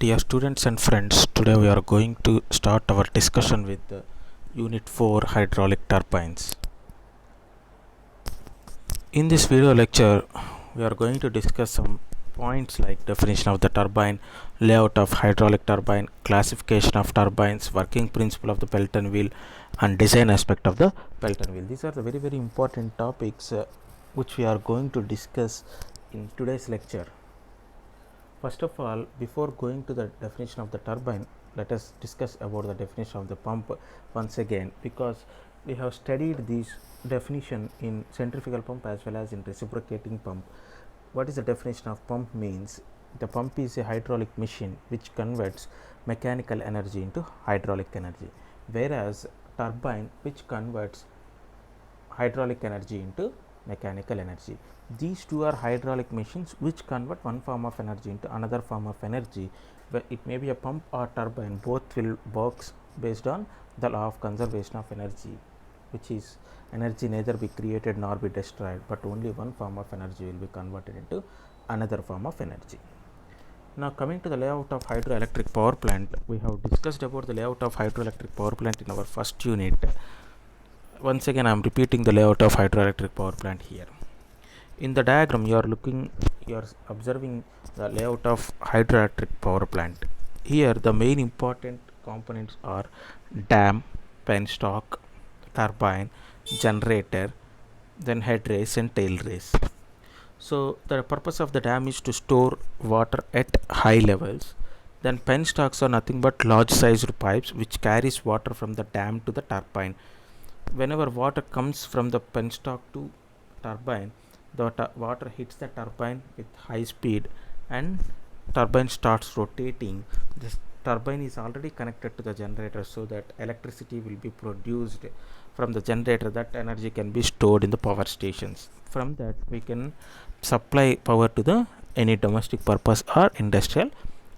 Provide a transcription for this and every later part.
Dear students and friends, today we are going to start our discussion with Unit 4 Hydraulic Turbines. In this video lecture, we are going to discuss some points like definition of the turbine, layout of hydraulic turbine, classification of turbines, working principle of the Pelton wheel, and design aspect of the Pelton wheel. These are the very important topics which we are going to discuss in today's lecture. First of all, before going to the definition of the turbine, let us discuss about the definition of the pump once again, because we have studied this definition in centrifugal pump as well as in reciprocating pump. What is the definition of pump means? The pump is a hydraulic machine which converts mechanical energy into hydraulic energy, whereas turbine which converts hydraulic energy into mechanical energy. These two are hydraulic machines which convert one form of energy into another form of energy. But it may be a pump or turbine, both will work based on the law of conservation of energy, which is energy neither be created nor be destroyed, but only one form of energy will be converted into another form of energy. Now coming to the layout of hydroelectric power plant, we have discussed about the layout of hydroelectric power plant in our first unit. Once again I am repeating the layout of hydroelectric power plant here. In the diagram you are observing the layout of hydroelectric power plant. Here the main important components are dam, penstock, turbine, generator, then head race and tail race. So the purpose of the dam is to store water at high levels. Then penstocks are nothing but large sized pipes which carries water from the dam to the turbine. Whenever water comes from the penstock to turbine, the water hits the turbine with high speed and turbine starts rotating. This turbine is already connected to the generator, so that electricity will be produced from the generator. That energy can be stored in the power stations. From that we can supply power to the any domestic purpose or industrial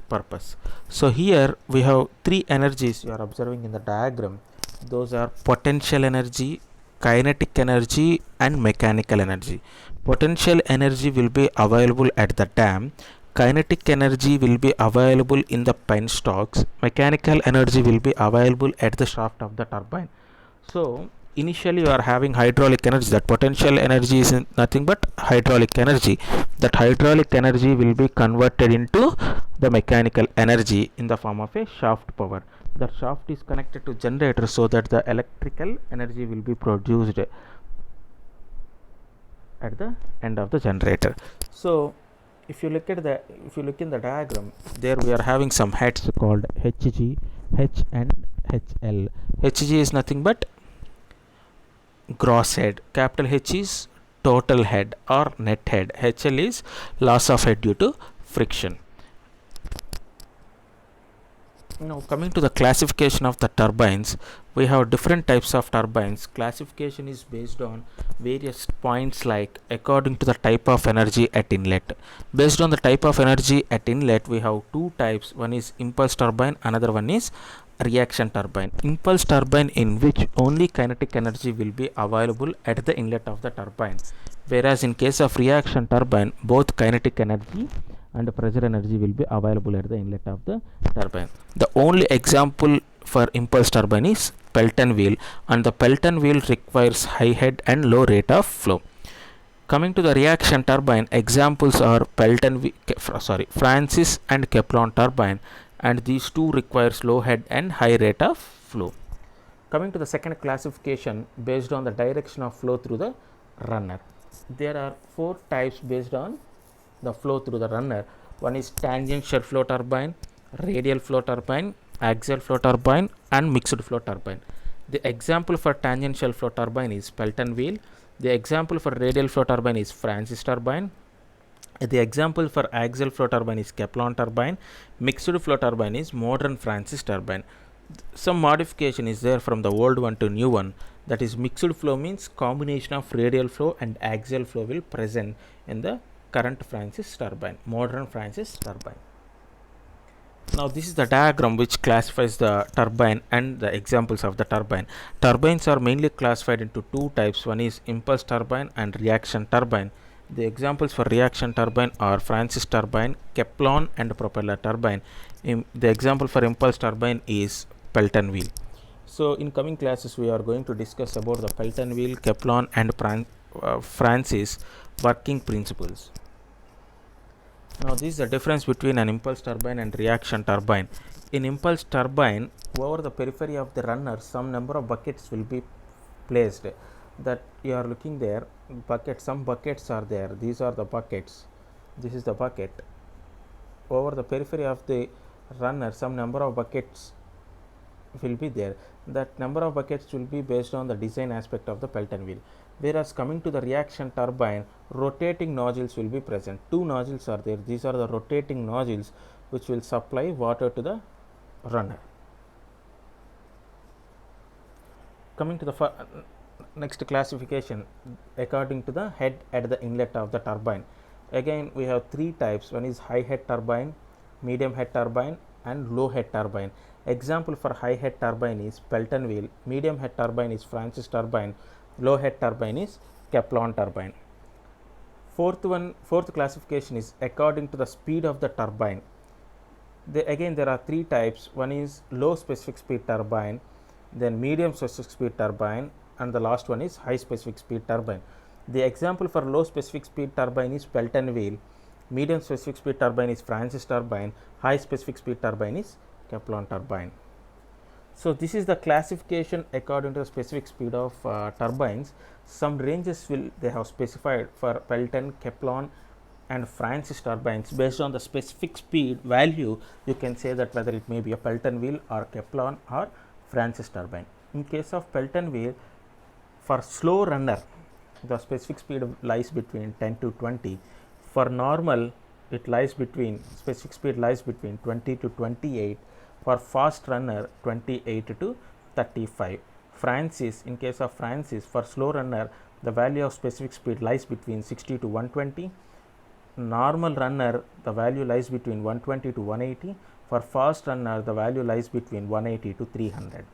purpose. So here we have three energies you are observing in the diagram. Those are potential energy, kinetic energy and mechanical energy. Potential energy will be available at the dam, kinetic energy will be available in the penstocks, mechanical energy will be available at the shaft of the turbine. So initially you are having hydraulic energy. That potential energy is nothing but hydraulic energy. That hydraulic energy will be converted into the mechanical energy in the form of a shaft power. The shaft is connected to generator, so that the electrical energy will be produced at the end of the generator. So if you look in the diagram, there we are having some heads called HG, H and HL. HG is nothing but gross head, capital H is total head or net head, HL is loss of head due to friction. Now coming to the classification of the turbines, we have different types of turbines. Classification is based on various points, like according to the type of energy at inlet. Based on the type of energy at inlet, we have two types. One is impulse turbine, another one is reaction turbine. Impulse turbine, in which only kinetic energy will be available at the inlet of the turbine, whereas in case of reaction turbine, both kinetic energy and pressure energy will be available at the inlet of the turbine. The only example for impulse turbine is Pelton wheel, and the Pelton wheel requires high head and low rate of flow. Coming to the reaction turbine, examples are Francis and Kaplan turbine, and these two requires low head and high rate of flow. Coming to the second classification, based on the direction of flow through the runner, there are four types based on the flow through the runner. One is tangential flow turbine, radial flow turbine, axial flow turbine and mixed flow turbine. The example for tangential flow turbine is Pelton wheel. The example for radial flow turbine is Francis turbine. The example for axial flow turbine is Kaplan turbine. Mixed flow turbine is modern Francis turbine. Some modification is there from the old one to new one. That is, mixed flow means combination of radial flow and axial flow will present in the current Francis turbine, modern Francis turbine. Now this is the diagram which classifies the turbine and the examples of the turbine. Turbines are mainly classified into two types. One is impulse turbine and reaction turbine. The examples for reaction turbine are Francis turbine, Kaplan and propeller turbine. The example for impulse turbine is Pelton wheel. So in coming classes we are going to discuss about the Pelton wheel, Kaplan and Francis working principles. Now this is the difference between an impulse turbine and reaction turbine. In impulse turbine, over the periphery of the runner some number of buckets will be placed. That you are looking there, some buckets are there. These are the buckets. This is the bucket. Over the periphery of the runner some number of buckets will be there. That number of buckets will be based on the design aspect of the Pelton wheel. Whereas coming to the reaction turbine, rotating nozzles will be present. Two nozzles are there. These are the rotating nozzles which will supply water to the runner. Coming to the next classification according to the head at the inlet of the turbine. Again we have three types. One is high head turbine, medium head turbine and low head turbine. Example for high head turbine is Pelton wheel, medium head turbine is Francis turbine, low head turbine is Kaplan turbine. Fourth classification is according to the speed of the turbine. Again there are three types. One is low specific speed turbine, then medium specific speed turbine, and the last one is high specific speed turbine. The example for low specific speed turbine is Pelton wheel, medium specific speed turbine is Francis turbine, high specific speed turbine is Kaplan turbine. So this is the classification according to the specific speed of turbines. Some ranges they have specified for Pelton, Kaplan and Francis turbines. Based on the specific speed value, you can say that whether it may be a Pelton wheel or Kaplan or Francis turbine. In case of Pelton wheel, for slow runner the specific speed lies between 10 to 20. For normal it lies between specific speed lies between 20 to 28. For fast runner 28 to 35. Francis, in case of Francis, for slow runner the value of specific speed lies between 60 to 120. Normal runner the value lies between 120 to 180. For fast runner the value lies between 180 to 300.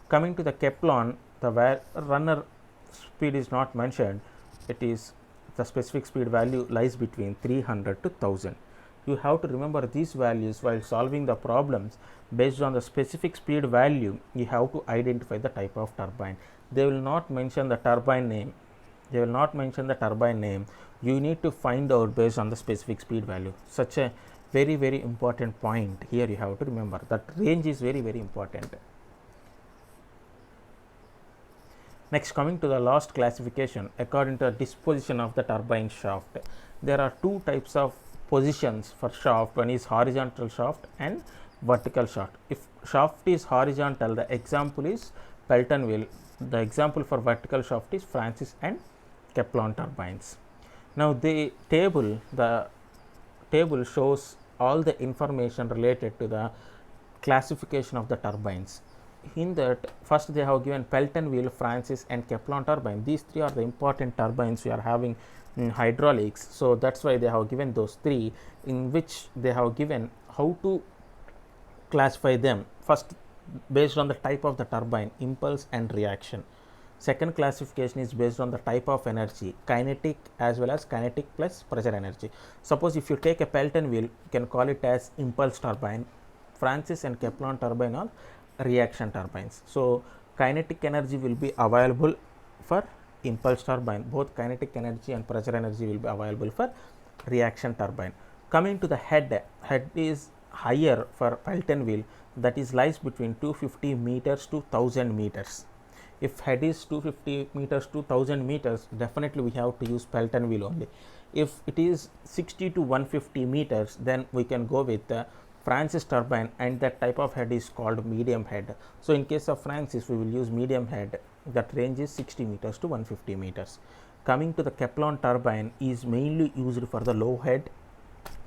Coming to the Kaplan, the runner speed is not mentioned. It is the specific speed value lies between 300 to 1000. You have to remember these values while solving the problems. Based on the specific speed value, you have to identify the type of turbine. They will not mention the turbine name. You need to find out based on the specific speed value. Such a very important point here you have to remember. That range is very important. Next, coming to the last classification according to the disposition of the turbine shaft. There are two types of positions for shaft. One is horizontal shaft and vertical shaft. If shaft is horizontal, the example is Pelton wheel. The example for vertical shaft is Francis and Kaplan turbines. Now the table shows all the information related to the classification of the turbines. In that, first they have given Pelton wheel, Francis and Kaplan turbine. These three are the important turbines we are having in hydraulics. So that's why they have given those three, in which they have given how to classify them. First, based on the type of the turbine, impulse and reaction. Second classification is based on the type of energy, kinetic as well as kinetic plus pressure energy. Suppose if you take a Pelton wheel, you can call it as impulse turbine. Francis and Kaplan turbine are reaction turbines. So kinetic energy will be available for impulse turbine. Both kinetic energy and pressure energy will be available for reaction turbine. Coming to the head is higher for Pelton wheel, that is lies between 250 meters to 1000 meters. If head is 250 meters to 1000 meters, definitely we have to use Pelton wheel only. If it is 60 to 150 meters, then we can go with the Francis turbine, and that type of head is called medium head. So in case of Francis, we will use medium head. That range is 60 meters to 150 meters. Coming to the Kaplan turbine is mainly used for the low head,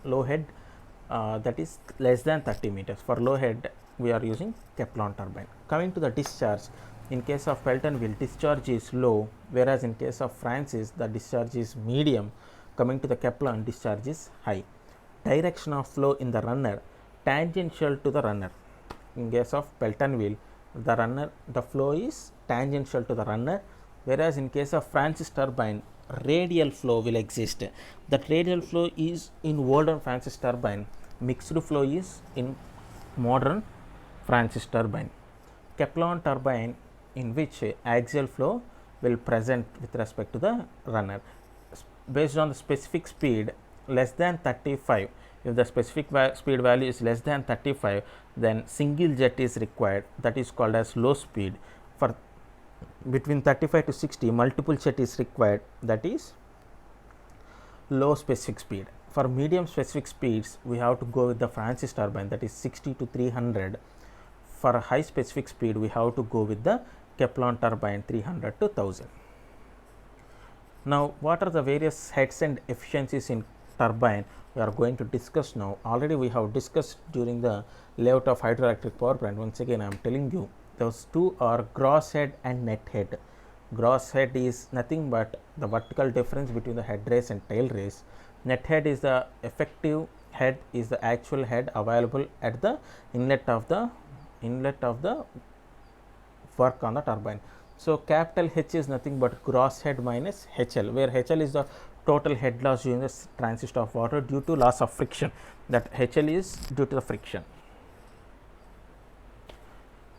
that is less than 30 meters. For low head, we are using Kaplan turbine. Coming to the discharge, in case of Pelton wheel, discharge is low, whereas in case of Francis, the discharge is medium. Coming to the Kaplan, discharge is high. Direction of flow in the runner, tangential to the runner. In case of Pelton wheel, the flow is tangential to the runner, whereas in case of Francis turbine, radial flow will exist. That radial flow is in older Francis turbine, mixed flow is in modern Francis turbine. Kaplan turbine, in which axial flow will present with respect to the runner based on the specific speed less than 35. If the specific speed value is less than 35, then single jet is required, that is called as low speed. For between 35 to 60, multiple jet is required, that is low specific speed. For medium specific speeds, we have to go with the Francis turbine, that is 60 to 300. For high specific speed, we have to go with the Kaplan turbine, 300 to 1000. Now, what are the various heads and efficiencies in turbine? We are going to discuss now. Already we have discussed during the layout of hydroelectric power plant. Once again, I am telling you, those two are gross head and net head. Gross head is nothing but the vertical difference between the head race and tail race. Net head is the effective head, is the actual head available at the inlet of the work on the turbine. So, capital H is nothing but gross head minus HL, where HL is the total head loss during the transit of water due to loss of friction, that HL is due to the friction.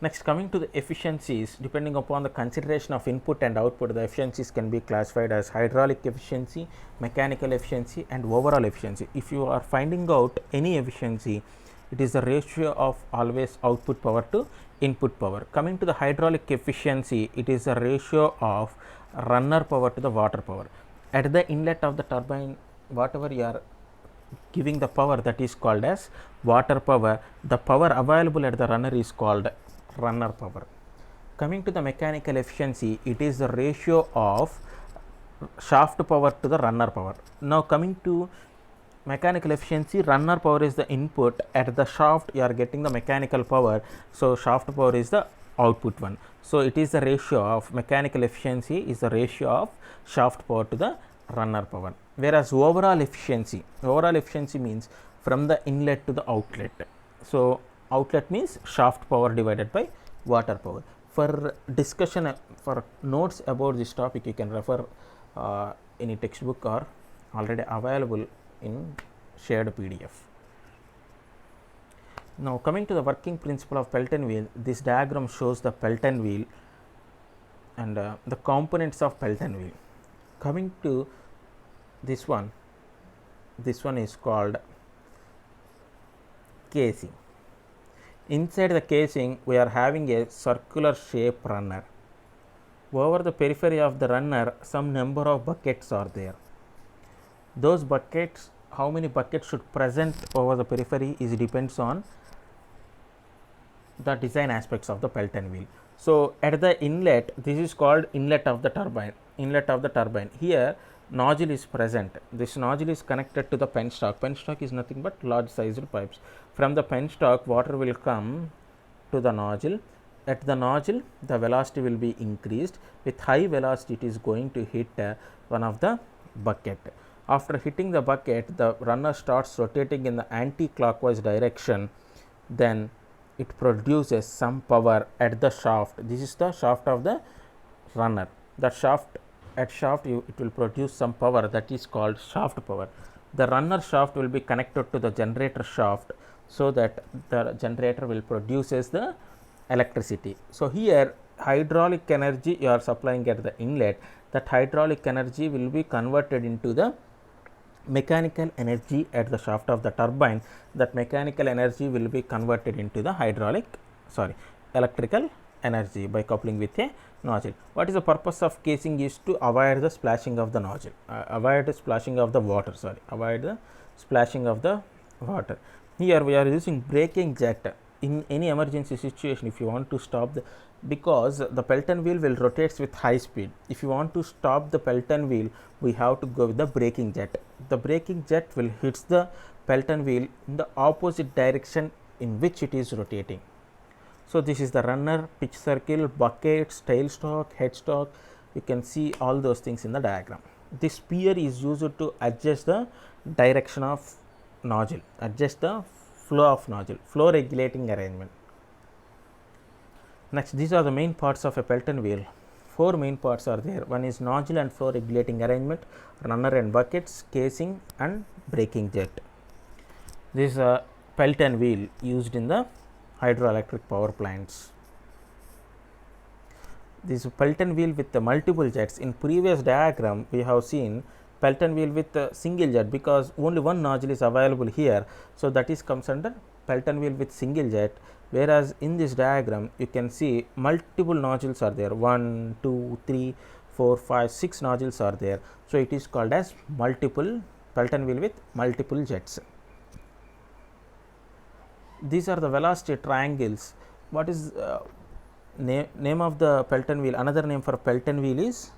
Next, coming to the efficiencies, depending upon the consideration of input and output, the efficiencies can be classified as hydraulic efficiency, mechanical efficiency and overall efficiency. If you are finding out any efficiency, it is the ratio of always output power to input power. Coming to the hydraulic efficiency, it is the ratio of runner power to the water power. At the inlet of the turbine, whatever you are giving the power, that is called as water power. The power available at the runner is called runner power. Coming to the mechanical efficiency, it is the ratio of shaft power to the runner power. Now, coming to mechanical efficiency, runner power is the input, at the shaft you are getting the mechanical power, so shaft power is the output one. So, it is the ratio of mechanical efficiency is the ratio of shaft power to the runner power. Whereas overall efficiency means from the inlet to the outlet. So, outlet means shaft power divided by water power. For discussion, for notes about this topic, you can refer any textbook or already available in shared PDF. Now, coming to the working principle of Pelton wheel, this diagram shows the Pelton wheel and the components of Pelton wheel. Coming to this one is called casing. Inside the casing, we are having a circular shape runner. Over the periphery of the runner, some number of buckets are there. Those buckets, how many buckets should present over the periphery is depends on the design aspects of the Pelton wheel. So, at the inlet, this is called inlet of the turbine. Here, nozzle is present. This nozzle is connected to the penstock. Penstock is nothing but large sized pipes. From the penstock, water will come to the nozzle. At the nozzle, the velocity will be increased. With high velocity, it is going to hit one of the bucket. After hitting the bucket, the runner starts rotating in the anti-clockwise direction. Then it produces some power at the shaft. This is the shaft of the runner. The shaft it will produce some power, that is called shaft power. The runner shaft will be connected to the generator shaft, so that the generator will produces the electricity. So, here hydraulic energy you are supplying at the inlet, that hydraulic energy will be converted into the mechanical energy at the shaft of the turbine. That mechanical energy will be converted into the electrical energy by coupling with a nozzle. What is the purpose of casing? Is to avoid the splashing of the nozzle, avoid the splashing of the water. Here we are using braking jet. In any emergency situation, if you want to stop because the Pelton wheel will rotate with high speed. If you want to stop the Pelton wheel, we have to go with the braking jet. The braking jet will hit the Pelton wheel in the opposite direction in which it is rotating. So, this is the runner, pitch circle, buckets, tailstock, headstock. You can see all those things in the diagram. This spear is used to adjust the direction of nozzle, adjust the flow of nozzle, flow regulating arrangement. Next, these are the main parts of a Pelton wheel. four main parts are there. One is nozzle and flow regulating arrangement, runner and buckets, casing and braking jet. This is a Pelton wheel used in the hydroelectric power plants. This Pelton wheel with the multiple jets. In previous diagram we have seen Pelton wheel with a single jet, because only one nozzle is available here, so that is comes under Pelton wheel with single jet. Whereas in this diagram you can see multiple nozzles are there, 1 2 3 4 5 6 nozzles are there, so it is called as multiple Pelton wheel with multiple jets. These are the velocity triangles. What is name of the Pelton wheel? Another name for Pelton wheel is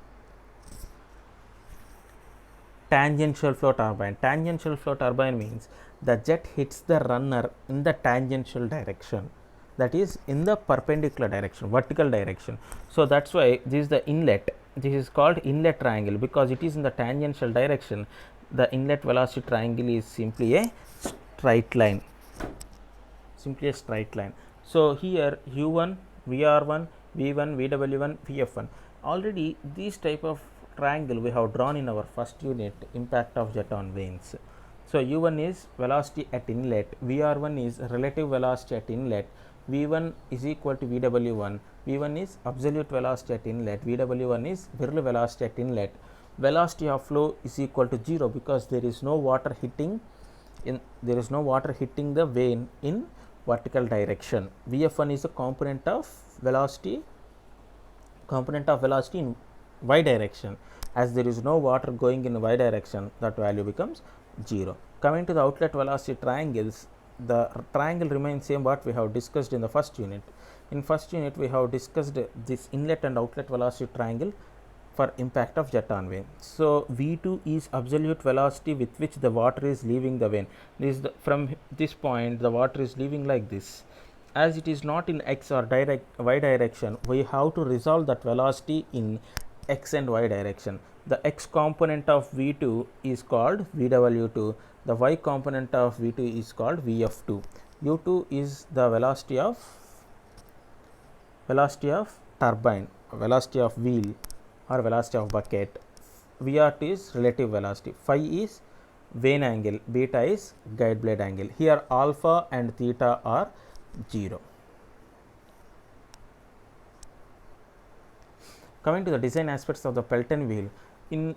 tangential flow turbine. Tangential flow turbine means the jet hits the runner in the tangential direction, that is in the perpendicular direction, vertical direction. So that's why this is the inlet. This is called inlet triangle, because it is in the tangential direction. The inlet velocity triangle is simply a straight line. So here u1, vr1, v1, vw1, vf1. Already these type of triangle we have drawn in our first unit, impact of jet on vanes. So u1 is velocity at inlet, vr1 is relative velocity at inlet, v1 is equal to vw1, v1 is absolute velocity at inlet, vw1 is relative velocity at inlet. Velocity of flow is equal to 0, because there is no water hitting the vane in vertical direction. Vf1 is a component of velocity in y direction. As there is no water going in y direction, that value becomes 0. Coming to the outlet velocity triangles, the triangle remains same what we have discussed in the first unit. In first unit we have discussed this inlet and outlet velocity triangle for impact of jet on vane. So v2 is absolute velocity with which the water is leaving the vane. From this point the water is leaving like this. As it is not in x or y direction, we have to resolve that velocity in x and y direction. The x component of v2 is called vw2, the y component of v2 is called vf2. u2 is the velocity of turbine, velocity of wheel or velocity of bucket. vr2 is relative velocity, phi is vane angle, beta is guide blade angle. Here alpha and theta are 0. Coming to the design aspects of the Pelton wheel, in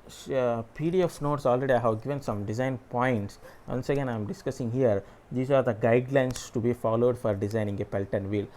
PDF notes already I have given some design points. Once again I am discussing here. These are the guidelines to be followed for designing a Pelton wheel.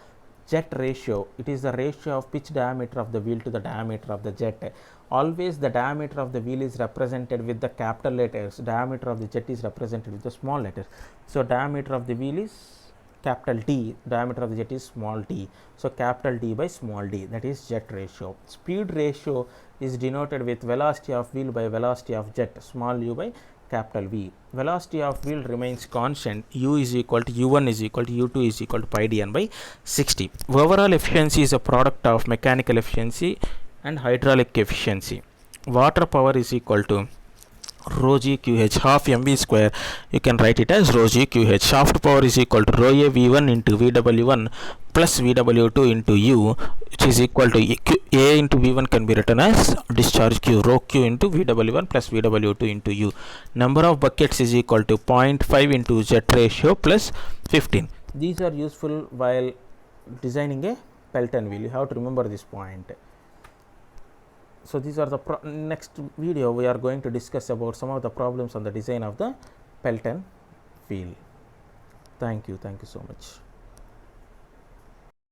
Jet ratio, it is the ratio of pitch diameter of the wheel to the diameter of the jet. Always the diameter of the wheel is represented with the capital letters, diameter of the jet is represented with the small letters. So diameter of the wheel is capital D, diameter of the jet is small d. So capital D by small d, that is jet ratio. Speed ratio is denoted with velocity of wheel by velocity of jet, small u by capital V. Velocity of wheel remains constant, u is equal to u1 is equal to u2 is equal to pi dn by 60. Overall efficiency is a product of mechanical efficiency and hydraulic efficiency. Water power is equal to rho g qh, half mv square, you can write it as rho g qh. Shaft power is equal to rho a v1 into vw1 plus vw2 into u, which is equal to a into v1 can be written as discharge q, rho q into vw1 plus vw2 into u. Number of buckets is equal to 0.5 into jet ratio plus 15. These are useful while designing a Pelton wheel. You have to remember this point. So these are the next video we are going to discuss about some of the problems on the design of the Pelton wheel. Thank you so much.